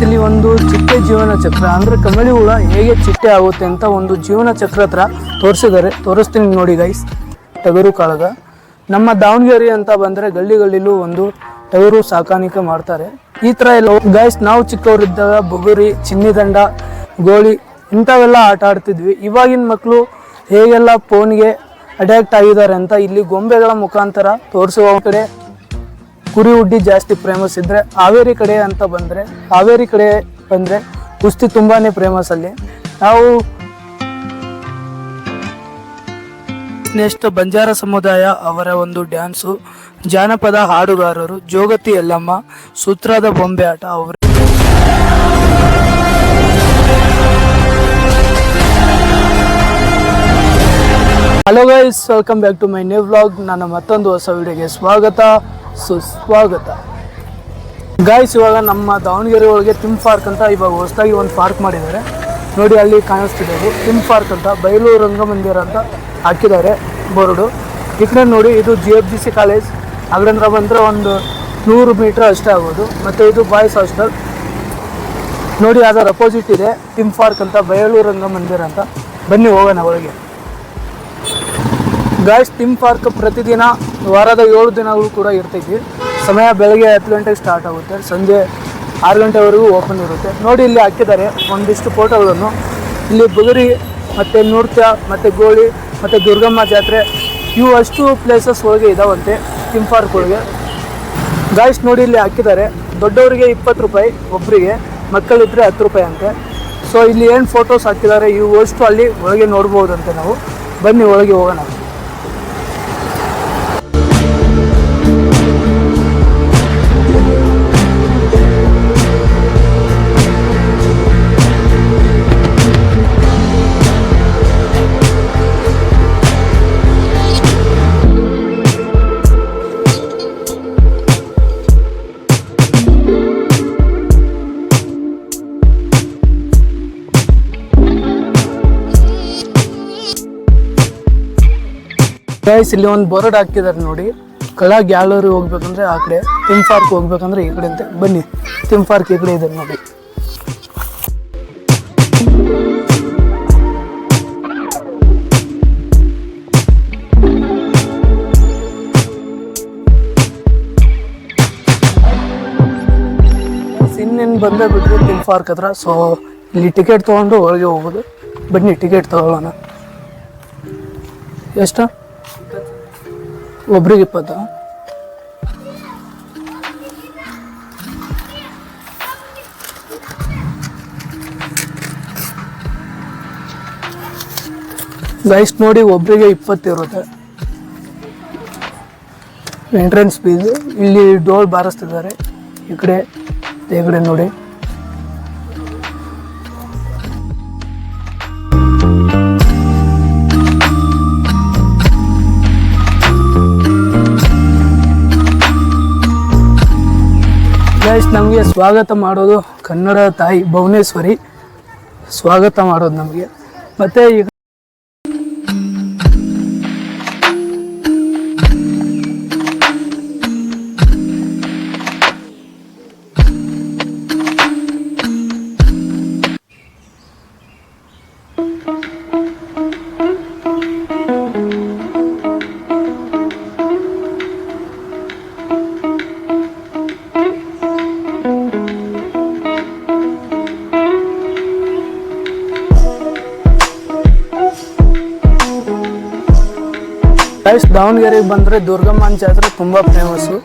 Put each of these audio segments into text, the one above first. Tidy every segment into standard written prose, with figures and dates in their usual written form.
ಇಲ್ಲಿ ಒಂದು ಚಿಟ್ಟೆ ಜೀವನ ಚಕ್ರ ಅಂದ್ರೆ ಕಮಲಿ ಹುಳ ಹೇಗೆ ಚಿಟ್ಟೆ ಆಗುತ್ತೆ ಅಂತ ಒಂದು ಜೀವನ ಚಕ್ರ ಹತ್ರ ತೋರಿಸ್ತೀನಿ ನೋಡಿ ಗೈಸ್. ಟಗರು ಕಾಳಗ ನಮ್ಮ ದಾವಣಗೆರೆ ಅಂತ ಬಂದ್ರೆ ಗಲ್ಲಿಗಳಲ್ಲೂ ಒಂದು ಟಗರು ಸಾಕಾಣಿಕೆ ಮಾಡ್ತಾರೆ. ಈ ತರ ಎಲ್ಲ ಗೈಸ್ ನಾವು ಚಿಕ್ಕವರಿದ್ದಾಗ ಬುಗುರಿ, ಚಿನ್ನಿದಂಡ, ಗೋಳಿ ಇಂಥವೆಲ್ಲ ಆಟ ಆಡ್ತಿದ್ವಿ. ಇವಾಗಿನ ಮಕ್ಕಳು ಹೇಗೆಲ್ಲ ಫೋನ್ಗೆ ಅಡ್ಯಾಕ್ಟ್ ಆಗಿದ್ದಾರೆ ಅಂತ ಇಲ್ಲಿ ಗೊಂಬೆಗಳ ಮುಖಾಂತರ ತೋರಿಸುವ ಕಡೆ ಕುರಿ ಉಡ್ಡಿ ಜಾಸ್ತಿ ಫೇಮಸ್ ಇದ್ರೆ ಹಾವೇರಿ ಕಡೆ ಬಂದ್ರೆ ಕುಸ್ತಿ ತುಂಬಾನೇ ಫೇಮಸ್ ಅಲ್ಲಿ. ನಾವು ನೆಕ್ಸ್ಟ್ ಬಂಜಾರ ಸಮುದಾಯ ಅವರ ಒಂದು ಡ್ಯಾನ್ಸು, ಜಾನಪದ ಹಾಡುಗಾರರು ಜೋಗತಿ ಯಲ್ಲಮ್ಮ, ಸೂತ್ರದ ಬೊಂಬೆ ಆಟ ಅವರು. Hello guys, welcome back to my new vlog. ನನ್ನ ಮತ್ತೊಂದು ಹೊಸ ವಿಡಿಯೋಗೆ ಸ್ವಾಗತ ಸುಸ್ವಾಗತ. ಗೈಸ್, ಇವಾಗ ನಮ್ಮ ದಾವಣಗೆರೆ ಒಳಗೆ ಥೀಮ್ ಪಾರ್ಕ್ ಅಂತ ಇವಾಗ ಹೊಸದಾಗಿ ಒಂದು ಪಾರ್ಕ್ ಮಾಡಿದ್ದಾರೆ ನೋಡಿ. ಅಲ್ಲಿ ಕಾಣಿಸ್ತಿದೆ ಅದು ಥೀಮ್ ಪಾರ್ಕ್ ಅಂತ, ಬಯಲು ರಂಗಮಂದಿರ ಅಂತ ಹಾಕಿದ್ದಾರೆ ಬೋರ್ಡು. ಈ ಕಡೆ ನೋಡಿ, ಇದು GFGC ಕಾಲೇಜ್. ಅಲ್ಲಿಂದ ಬಂದರೆ ಒಂದು 100 ಮೀಟ್ರ್ ಅಷ್ಟೇ ಆಗೋದು. ಮತ್ತು ಇದು ಬಾಯ್ಸ್ ಹಾಸ್ಟೆಲ್ ನೋಡಿ. ಅದರ ಅಪೋಸಿಟ್ ಇದೆ ಥೀಮ್ ಪಾರ್ಕ್ ಅಂತ, ಬಯಲು ರಂಗಮಂದಿರ ಅಂತ. ಬನ್ನಿ ಹೋಗೋಣ ಒಳಗೆ. ಗಾಯ್ಸ್, ಥೀಮ್ ಪಾರ್ಕ್ ಪ್ರತಿದಿನ ವಾರದ 7 ದಿನಗಳು ಕೂಡ ಇರ್ತೈತಿ. ಸಮಯ ಬೆಳಗ್ಗೆ 10 ಗಂಟೆಗೆ ಸ್ಟಾರ್ಟ್ ಆಗುತ್ತೆ, ಸಂಜೆ 6 ಗಂಟೆವರೆಗೂ ಓಪನ್ ಇರುತ್ತೆ ನೋಡಿ. ಇಲ್ಲಿ ಹಾಕಿದ್ದಾರೆ ಒಂದಿಷ್ಟು ಫೋಟೋಗಳನ್ನು. ಇಲ್ಲಿ ಬುಗುರಿ ಮತ್ತು ನೃತ್ಯ ಮತ್ತು ಗೋಳಿ ಮತ್ತು ದುರ್ಗಮ್ಮ ಜಾತ್ರೆ ಇವು ಅಷ್ಟು ಪ್ಲೇಸಸ್ ಒಳಗೆ ಇದಾವಂತೆ ಥೀಮ್ ಪಾರ್ಕ್ ಒಳಗೆ. ಗಾಯ್ಸ್ ನೋಡಿ, ಇಲ್ಲಿ ಹಾಕಿದ್ದಾರೆ ದೊಡ್ಡವರಿಗೆ 20 ರೂಪಾಯಿ ಒಬ್ಬರಿಗೆ, ಮಕ್ಕಳಿದ್ರೆ 10 ರೂಪಾಯಿ ಅಂತೆ. ಸೊ ಇಲ್ಲಿ ಏನು ಫೋಟೋಸ್ ಹಾಕಿದ್ದಾರೆ ಇವು ಅಷ್ಟು ಅಲ್ಲಿ ಒಳಗೆ ನೋಡ್ಬೋದಂತೆ ನಾವು. ಬನ್ನಿ ಒಳಗೆ ಹೋಗೋಣ. ಗೈಸ್, ಇಲ್ಲಿ ಒಂದು ಬೋರ್ಡ್ ಹಾಕಿದ್ದಾರೆ ನೋಡಿ. ಕಲಾ ಗ್ಯಾಲರಿ ಹೋಗ್ಬೇಕಂದ್ರೆ ಆ ಕಡೆ, ಥೀಮ್ ಪಾರ್ಕ್ ಹೋಗ್ಬೇಕಂದ್ರೆ ಈ ಕಡೆ ಅಂತೆ. ಬನ್ನಿ, ಥೀಮ್ ಪಾರ್ಕ್ ಈ ಕಡೆ ಇದೆ ನೋಡಿ. ಇನ್ನೇನು ಬಂದೇ ಬಿಟ್ರಿ ಥೀಮ್ ಪಾರ್ಕ್ ಹತ್ರ. ಸೊ ಇಲ್ಲಿ ಟಿಕೆಟ್ ತೊಗೊಂಡು ಒಳಗೆ ಹೋಗೋದು. ಬನ್ನಿ ಟಿಕೆಟ್ ತಗೊಳ್ಳೋಣ. ಎಷ್ಟು? ಒಬ್ರಿಗೆ 20. ಗೈಸ್ ನೋಡಿ, ಒಬ್ರಿಗೆ 20 ಇರುತ್ತೆ ಎಂಟ್ರೆನ್ಸ್ ಫೀಸ್. ಇಲ್ಲಿ ಡೋಲ್ ಬಾರಿಸ್ತಿದ್ದಾರೆ ಈ ಕಡೆ ನೋಡಿ. ಗೈಸ್, ನಮಗೆ ಸ್ವಾಗತ ಮಾಡೋದು ಕನ್ನಡ ತಾಯಿ ಭುವನೇಶ್ವರಿ ಸ್ವಾಗತ ಮಾಡೋದು ನಮಗೆ. ಮತ್ತು ಈಗ ದಾವಣಗೆರೆಗೆ ಬಂದರೆ ದುರ್ಗಮ್ಮನ ಜಾತ್ರೆ ತುಂಬ ಫೇಮಸ್ಸು.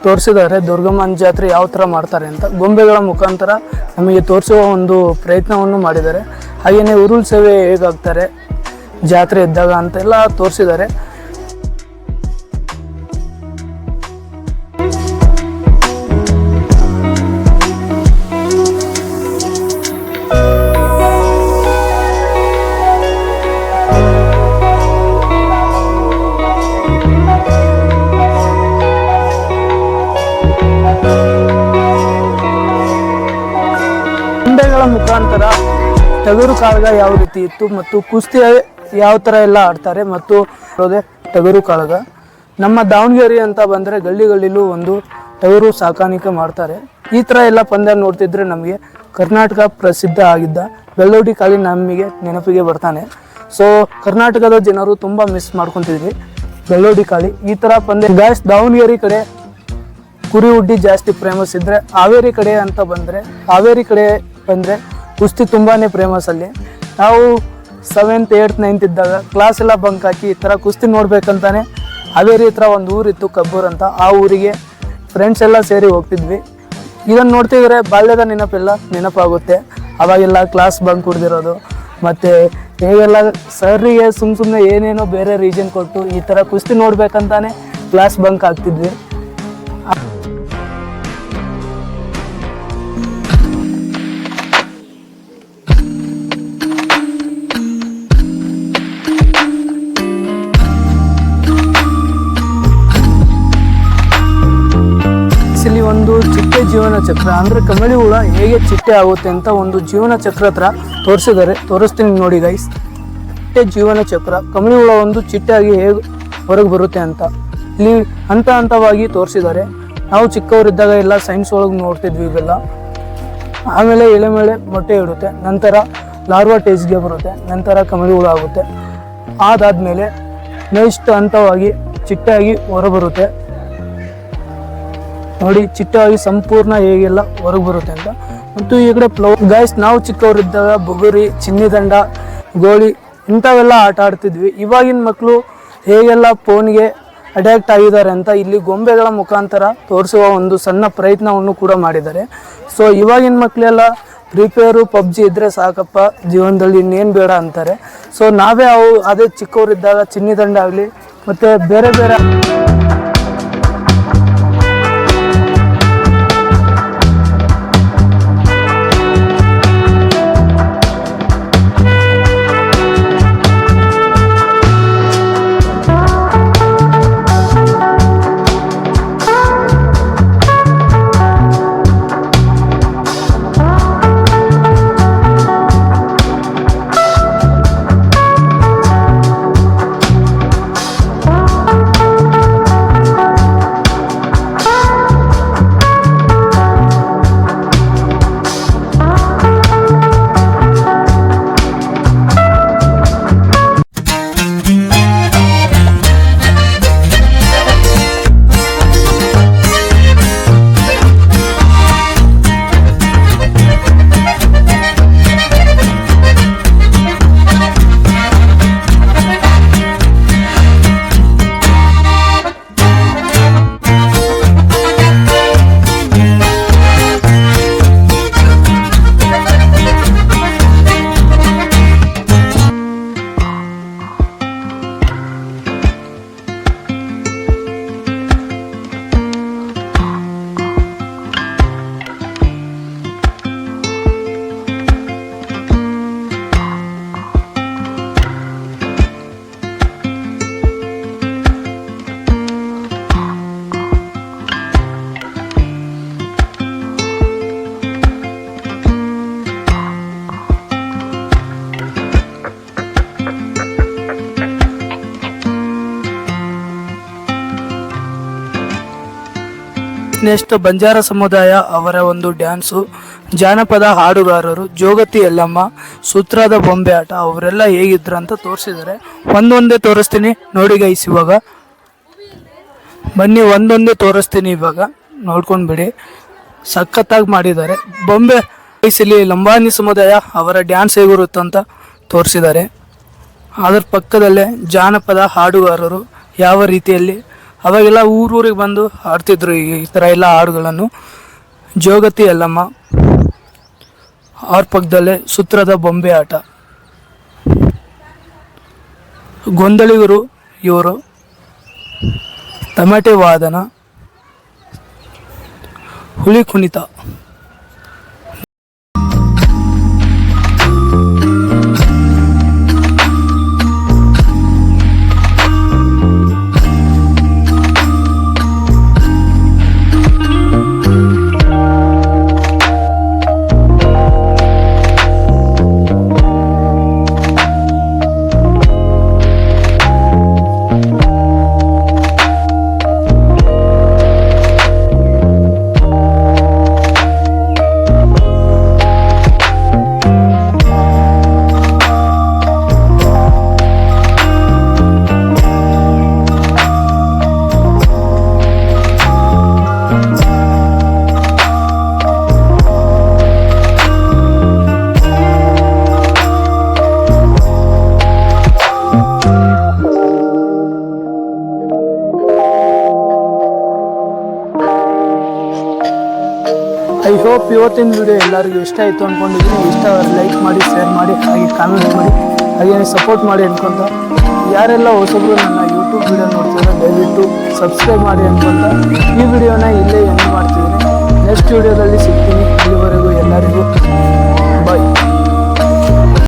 ತೋರಿಸಿದ್ದಾರೆ ದುರ್ಗಮ್ಮನ ಜಾತ್ರೆ ಯಾವ ಥರ ಮಾಡ್ತಾರೆ ಅಂತ. ಗೊಂಬೆಗಳ ಮುಖಾಂತರ ನಮಗೆ ತೋರಿಸುವ ಒಂದು ಪ್ರಯತ್ನವನ್ನು ಮಾಡಿದ್ದಾರೆ. ಹಾಗೆಯೇ ಉರುಳು ಸೇವೆ ಹೇಗಾಗ್ತಾರೆ ಜಾತ್ರೆ ಇದ್ದಾಗ ಅಂತೆಲ್ಲ ತೋರಿಸಿದ್ದಾರೆ. ಮುಖಾಂತರ ಟಗರು ಕಾಳಗ ಯಾವ ರೀತಿ ಇತ್ತು ಮತ್ತು ಕುಸ್ತಿ ಯಾವ ಥರ ಎಲ್ಲ ಆಡ್ತಾರೆ ಮತ್ತು ಟಗರು ಕಾಳಗ. ನಮ್ಮ ದಾವಣಗೆರೆ ಅಂತ ಬಂದರೆ ಗಲ್ಲಿಗಳಲ್ಲೂ ಒಂದು ಟಗರು ಸಾಕಾಣಿಕೆ ಮಾಡ್ತಾರೆ. ಈ ಥರ ಎಲ್ಲ ಪಂದ್ಯ ನೋಡ್ತಿದ್ರೆ ನಮಗೆ ಕರ್ನಾಟಕ ಪ್ರಸಿದ್ಧ ಆಗಿದ್ದ ಬೆಳ್ಳೋಡಿ ಕಾಳಿ ನಮಗೆ ನೆನಪಿಗೆ ಬರ್ತಾನೆ. ಸೊ ಕರ್ನಾಟಕದ ಜನರು ತುಂಬ ಮಿಸ್ ಮಾಡ್ಕೊತಿದ್ವಿ ಬೆಳ್ಳೋಡಿ ಕಾಳಿ. ಈ ಥರ ಪಂದ್ಯ ಗಾಯ್ಸ್ ದಾವಣಗೆರೆ ಕಡೆ ಕುರಿ ಉಡ್ಡಿ ಜಾಸ್ತಿ ಫೇಮಸ್ ಇದ್ದರೆ ಹಾವೇರಿ ಕಡೆ ಅಂತ ಬಂದರೆ ಕುಸ್ತಿ ತುಂಬಾ ಫೇಮಸ್ ಅಲ್ಲಿ. ನಾವು 7th 8th 9th ಇದ್ದಾಗ ಕ್ಲಾಸ್ ಎಲ್ಲ ಬಂಕ್ ಹಾಕಿ ಈ ಥರ ಕುಸ್ತಿ ನೋಡ್ಬೇಕಂತಾನೆ ಹಾವೇರಿ ಹತ್ರ ಒಂದು ಊರಿತ್ತು ಕಬ್ಬೂರ್ ಅಂತ, ಆ ಊರಿಗೆ ಫ್ರೆಂಡ್ಸ್ ಎಲ್ಲ ಸೇರಿ ಹೋಗ್ತಿದ್ವಿ. ಇದನ್ನು ನೋಡ್ತಿದ್ರೆ ಬಾಲ್ಯದ ನೆನಪಾಗುತ್ತೆ. ಅವಾಗೆಲ್ಲ ಕ್ಲಾಸ್ ಬಂಕ್ ಹೊಡೆದಿರೋದು, ಮತ್ತು ಹೇಗೆಲ್ಲ ಸರ್ರಿಗೆ ಸುಮ್ಮನೆ ಏನೇನೋ ಬೇರೆ ರೀಸನ್ ಕೊಟ್ಟು ಈ ಥರ ಕುಸ್ತಿ ನೋಡ್ಬೇಕಂತಾನೆ ಕ್ಲಾಸ್ ಬಂಕ್ ಆಗ್ತಿದ್ವಿ. ಇಲ್ಲಿ ಒಂದು ಚಿಟ್ಟೆ ಜೀವನ ಚಕ್ರ ಅಂದರೆ ಕಮಳಿ ಹುಳ ಹೇಗೆ ಚಿಟ್ಟೆ ಆಗುತ್ತೆ ಅಂತ ಒಂದು ಜೀವನ ಚಕ್ರ ಹತ್ರ ತೋರಿಸ್ತೀನಿ ನೋಡಿ ಗೈಸ್. ಚಿಟ್ಟೆ ಜೀವನ ಚಕ್ರ, ಕಮಳಿ ಹುಳ ಒಂದು ಚಿಟ್ಟೆ ಆಗಿ ಹೇಗೆ ಹೊರಗೆ ಬರುತ್ತೆ ಅಂತ ಇಲ್ಲಿ ಹಂತವಾಗಿ ತೋರಿಸಿದ್ದಾರೆ. ನಾವು ಚಿಕ್ಕವರಿದ್ದಾಗ ಎಲ್ಲ ಸೈನ್ಸ್ ಒಳಗೆ ನೋಡ್ತಿದ್ವಿ ಇವೆಲ್ಲ. ಆಮೇಲೆ ಎಲೆ ಮೇಲೆ ಮೊಟ್ಟೆ ಇಡುತ್ತೆ, ನಂತರ ಲಾರ್ವಾ ಟೇಜ್ಗೆ ಬರುತ್ತೆ, ನಂತರ ಕಮಳಿ ಹುಳ ಆಗುತ್ತೆ. ಅದಾದಮೇಲೆ ನೆಕ್ಸ್ಟ್ ಹಂತವಾಗಿ ಚಿಟ್ಟೆಯಾಗಿ ಹೊರಬರುತ್ತೆ. ನೋಡಿ ಚಿಟ್ಟೆಯಾಗಿ ಸಂಪೂರ್ಣ ಹೇಗೆಲ್ಲ ಹೊರಗೆ ಬರುತ್ತೆ ಅಂತ. ಮತ್ತು ಈ ಕಡೆ ಗಾಯ್ಸ್ ನಾವು ಚಿಕ್ಕವರಿದ್ದಾಗ ಬುಗುರಿ, ಚಿನ್ನಿದಂಡ, ಗೋಳಿ ಇಂಥವೆಲ್ಲ ಆಟ ಆಡ್ತಿದ್ವಿ. ಇವಾಗಿನ ಮಕ್ಕಳು ಹೇಗೆಲ್ಲ ಫೋನ್ಗೆ ಅಡ್ಯಾಕ್ಟ್ ಆಗಿದ್ದಾರೆ ಅಂತ ಇಲ್ಲಿ ಗೊಂಬೆಗಳ ಮುಖಾಂತರ ತೋರಿಸುವ ಒಂದು ಸಣ್ಣ ಪ್ರಯತ್ನವನ್ನು ಕೂಡ ಮಾಡಿದ್ದಾರೆ. ಸೊ ಇವಾಗಿನ ಮಕ್ಕಳೆಲ್ಲ ಫ್ರೀ ಫೈರು ಪಬ್ಜಿ ಇದ್ದರೆ ಸಾಕಪ್ಪ ಜೀವನದಲ್ಲಿ ಇನ್ನೇನು ಬೇಡ ಅಂತಾರೆ. ಸೊ ನಾವೇ ಅದೇ ಚಿಕ್ಕವರಿದ್ದಾಗ ಚಿನ್ನಿದಂಡ ಆಗಲಿ ಮತ್ತು ಬೇರೆ ನೆಕ್ಸ್ಟ್ ಬಂಜಾರ ಸಮುದಾಯ ಅವರ ಒಂದು ಡ್ಯಾನ್ಸು, ಜಾನಪದ ಹಾಡುಗಾರರು, ಜೋಗತಿ ಯಲ್ಲಮ್ಮ, ಸೂತ್ರದ ಬೊಂಬೆ ಆಟ ಅವರೆಲ್ಲ ಹೇಗಿದ್ರು ಅಂತ ತೋರಿಸಿದ್ದಾರೆ. ಒಂದೊಂದೇ ತೋರಿಸ್ತೀನಿ ನೋಡಿ ಗೈಸ್. ಇವಾಗ ಬನ್ನಿ ಒಂದೊಂದೇ ತೋರಿಸ್ತೀನಿ, ಇವಾಗ ನೋಡ್ಕೊಂಡ್ಬಿಡಿ. ಸಖತ್ತಾಗಿ ಮಾಡಿದ್ದಾರೆ. ಬೊಂಬೆ ವಯಸ್ಸಲ್ಲಿ ಲಂಬಾಣಿ ಸಮುದಾಯ ಅವರ ಡ್ಯಾನ್ಸ್ ಹೇಗಿರುತ್ತಂತ ತೋರಿಸಿದ್ದಾರೆ. ಅದರ ಪಕ್ಕದಲ್ಲೇ ಜಾನಪದ ಹಾಡುಗಾರರು ಯಾವ ರೀತಿಯಲ್ಲಿ ಅವಾಗೆಲ್ಲ ಊರೂರಿಗೆ ಬಂದು ಆಡ್ತಿದ್ರು ಈ ಥರ ಎಲ್ಲ ಹಾಡುಗಳನ್ನು. ಜೋಗತಿ ಯಲ್ಲಮ್ಮ, ಅವ್ರ ಪಕ್ಕದಲ್ಲೇ ಸೂತ್ರದ ಬೊಂಬೆ ಆಟ. ಗೊಂದಳಿಗರು ಇವರು, ತಮಟೆ ವಾದನ, ಹುಲಿ ಕುಣಿತ. ಹೋಪ್ ಇವತ್ತಿನ ವಿಡಿಯೋ ಎಲ್ಲರಿಗೂ ಇಷ್ಟ ಆಯಿತು ಅಂದ್ಕೊಂಡಿದ್ದೀನಿ. ಇಷ್ಟ ಲೈಕ್ ಮಾಡಿ, ಶೇರ್ ಮಾಡಿ, ಹಾಗೆ ಕಾಮೆಂಟ್ ಮಾಡಿ, ಹಾಗೇನೆ ಸಪೋರ್ಟ್ ಮಾಡಿ ಅನ್ಕೊಂತ, ಯಾರೆಲ್ಲ ಹೊಸಬ್ರು ನನ್ನ ಯೂಟ್ಯೂಬ್ ವಿಡಿಯೋ ನೋಡ್ತಿದ್ದಾರೆ ದಯವಿಟ್ಟು ಸಬ್ಸ್ಕ್ರೈಬ್ ಮಾಡಿ ಅನ್ಕೊಂತ ಈ ವಿಡಿಯೋನ ಇಲ್ಲೇ ಎಂಡ್ ಮಾಡ್ತಿದ್ದೀನಿ. ನೆಕ್ಸ್ಟ್ ವಿಡಿಯೋದಲ್ಲಿ ಸಿಗ್ತೀನಿ. ಅಲ್ಲಿವರೆಗೂ ಎಲ್ಲರಿಗೂ